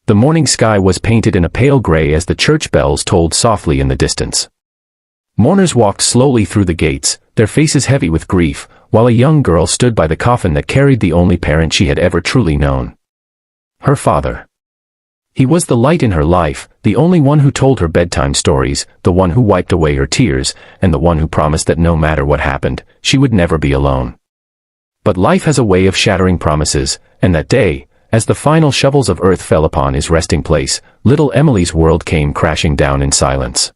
The morning sky was painted in a pale gray as the church bells tolled softly in the distance. Mourners walked slowly through the gates, their faces heavy with grief, while a young girl stood by the coffin that carried the only parent she had ever truly known. Her father. He was the light in her life, the only one who told her bedtime stories, the one who wiped away her tears, and the one who promised that no matter what happened, she would never be alone. But life has a way of shattering promises, and that day, as the final shovels of earth fell upon his resting place, little Emily's world came crashing down in silence.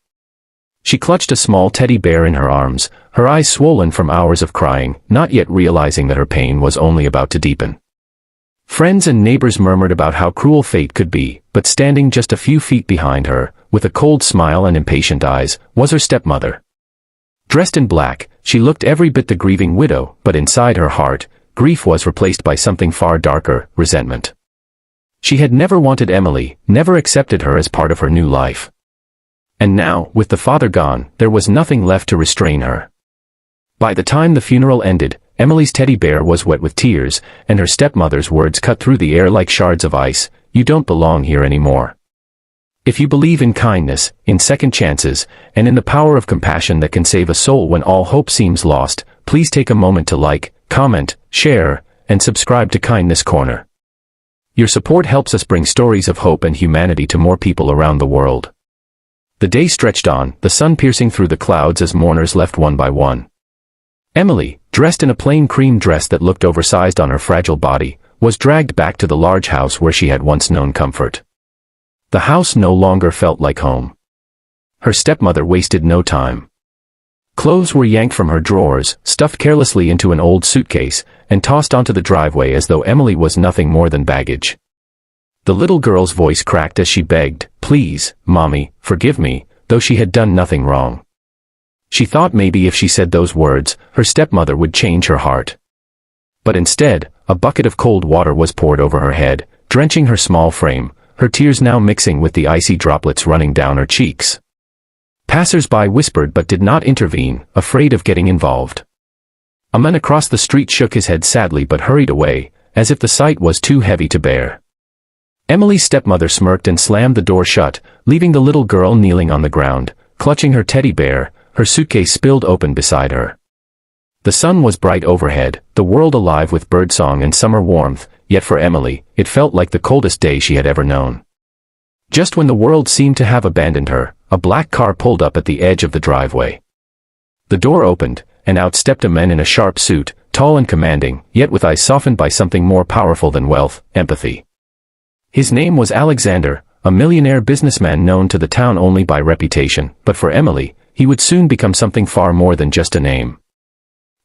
She clutched a small teddy bear in her arms, her eyes swollen from hours of crying, not yet realizing that her pain was only about to deepen. Friends and neighbors murmured about how cruel fate could be, but standing just a few feet behind her, with a cold smile and impatient eyes, was her stepmother. Dressed in black, she looked every bit the grieving widow, but inside her heart, grief was replaced by something far darker, resentment. She had never wanted Emily, never accepted her as part of her new life. And now, with the father gone, there was nothing left to restrain her. By the time the funeral ended, Emily's teddy bear was wet with tears, and her stepmother's words cut through the air like shards of ice: "You don't belong here anymore. If you believe in kindness, in second chances, and in the power of compassion that can save a soul when all hope seems lost, please take a moment to like, comment, share, and subscribe to Kindness Corner. Your support helps us bring stories of hope and humanity to more people around the world." The day stretched on, the sun piercing through the clouds as mourners left one by one. Emily, dressed in a plain cream dress that looked oversized on her fragile body, was dragged back to the large house where she had once known comfort. The house no longer felt like home. Her stepmother wasted no time. Clothes were yanked from her drawers, stuffed carelessly into an old suitcase, and tossed onto the driveway as though Emily was nothing more than baggage. The little girl's voice cracked as she begged, "Please, Mommy, forgive me," though she had done nothing wrong. She thought maybe if she said those words, her stepmother would change her heart. But instead, a bucket of cold water was poured over her head, drenching her small frame, her tears now mixing with the icy droplets running down her cheeks. Passers-by whispered but did not intervene, afraid of getting involved. A man across the street shook his head sadly but hurried away, as if the sight was too heavy to bear. Emily's stepmother smirked and slammed the door shut, leaving the little girl kneeling on the ground, clutching her teddy bear, her suitcase spilled open beside her. The sun was bright overhead, the world alive with birdsong and summer warmth, yet for Emily, it felt like the coldest day she had ever known. Just when the world seemed to have abandoned her, a black car pulled up at the edge of the driveway. The door opened, and out stepped a man in a sharp suit, tall and commanding, yet with eyes softened by something more powerful than wealth, empathy. His name was Alexander, a millionaire businessman known to the town only by reputation, but for Emily, he would soon become something far more than just a name.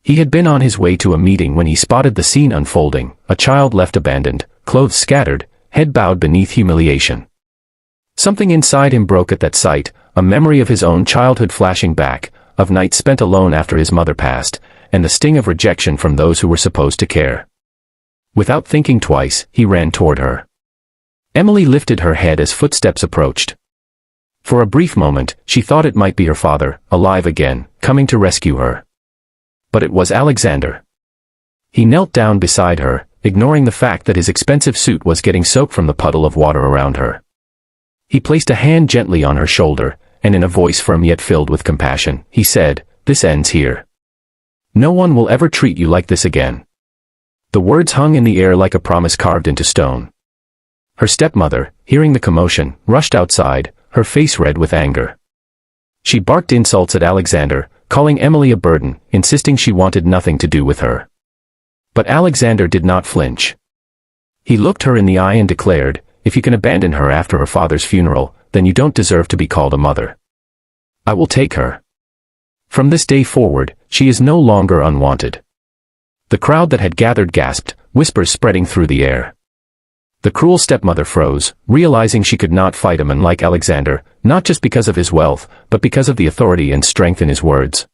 He had been on his way to a meeting when he spotted the scene unfolding, a child left abandoned, clothes scattered, head bowed beneath humiliation. Something inside him broke at that sight, a memory of his own childhood flashing back, of nights spent alone after his mother passed, and the sting of rejection from those who were supposed to care. Without thinking twice, he ran toward her. Emily lifted her head as footsteps approached. For a brief moment, she thought it might be her father, alive again, coming to rescue her. But it was Alexander. He knelt down beside her, ignoring the fact that his expensive suit was getting soaked from the puddle of water around her. He placed a hand gently on her shoulder, and in a voice firm yet filled with compassion, he said, "This ends here. No one will ever treat you like this again." The words hung in the air like a promise carved into stone. Her stepmother, hearing the commotion, rushed outside, her face red with anger. She barked insults at Alexander, calling Emily a burden, insisting she wanted nothing to do with her. But Alexander did not flinch. He looked her in the eye and declared, "If you can abandon her after her father's funeral, then you don't deserve to be called a mother. I will take her. From this day forward, she is no longer unwanted." The crowd that had gathered gasped, whispers spreading through the air. The cruel stepmother froze, realizing she could not fight a man like Alexander, not just because of his wealth, but because of the authority and strength in his words.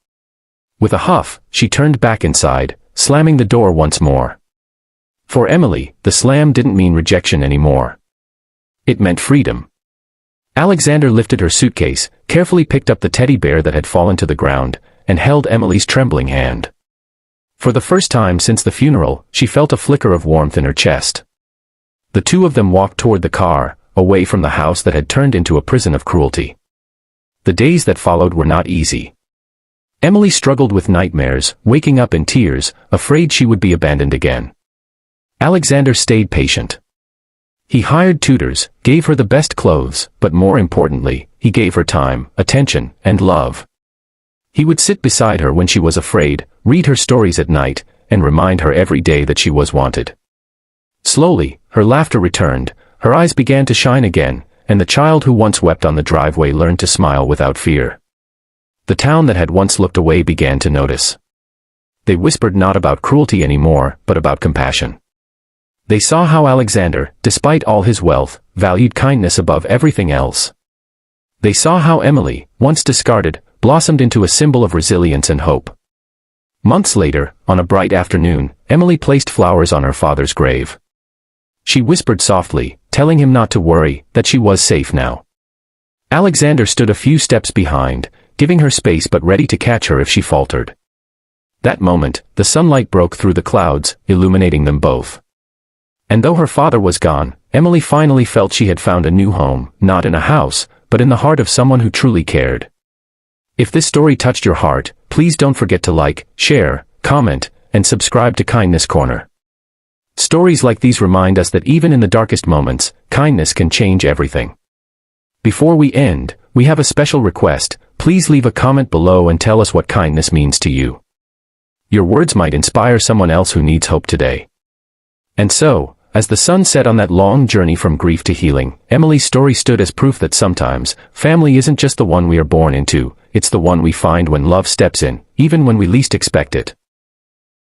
With a huff, she turned back inside, slamming the door once more. For Emily, the slam didn't mean rejection anymore. It meant freedom. Alexander lifted her suitcase, carefully picked up the teddy bear that had fallen to the ground, and held Emily's trembling hand. For the first time since the funeral, she felt a flicker of warmth in her chest. The two of them walked toward the car, away from the house that had turned into a prison of cruelty. The days that followed were not easy. Emily struggled with nightmares, waking up in tears, afraid she would be abandoned again. Alexander stayed patient. He hired tutors, gave her the best clothes, but more importantly, he gave her time, attention, and love. He would sit beside her when she was afraid, read her stories at night, and remind her every day that she was wanted. Slowly, her laughter returned, her eyes began to shine again, and the child who once wept on the driveway learned to smile without fear. The town that had once looked away began to notice. They whispered not about cruelty anymore, but about compassion. They saw how Alexander, despite all his wealth, valued kindness above everything else. They saw how Emily, once discarded, blossomed into a symbol of resilience and hope. Months later, on a bright afternoon, Emily placed flowers on her father's grave. She whispered softly, telling him not to worry, that she was safe now. Alexander stood a few steps behind, giving her space but ready to catch her if she faltered. That moment, the sunlight broke through the clouds, illuminating them both. And though her father was gone, Emily finally felt she had found a new home, not in a house, but in the heart of someone who truly cared. If this story touched your heart, please don't forget to like, share, comment, and subscribe to Kindness Corner. Stories like these remind us that even in the darkest moments, kindness can change everything. Before we end, we have a special request. Please leave a comment below and tell us what kindness means to you. Your words might inspire someone else who needs hope today. And so, as the sun set on that long journey from grief to healing, Emily's story stood as proof that sometimes, family isn't just the one we are born into, it's the one we find when love steps in, even when we least expect it.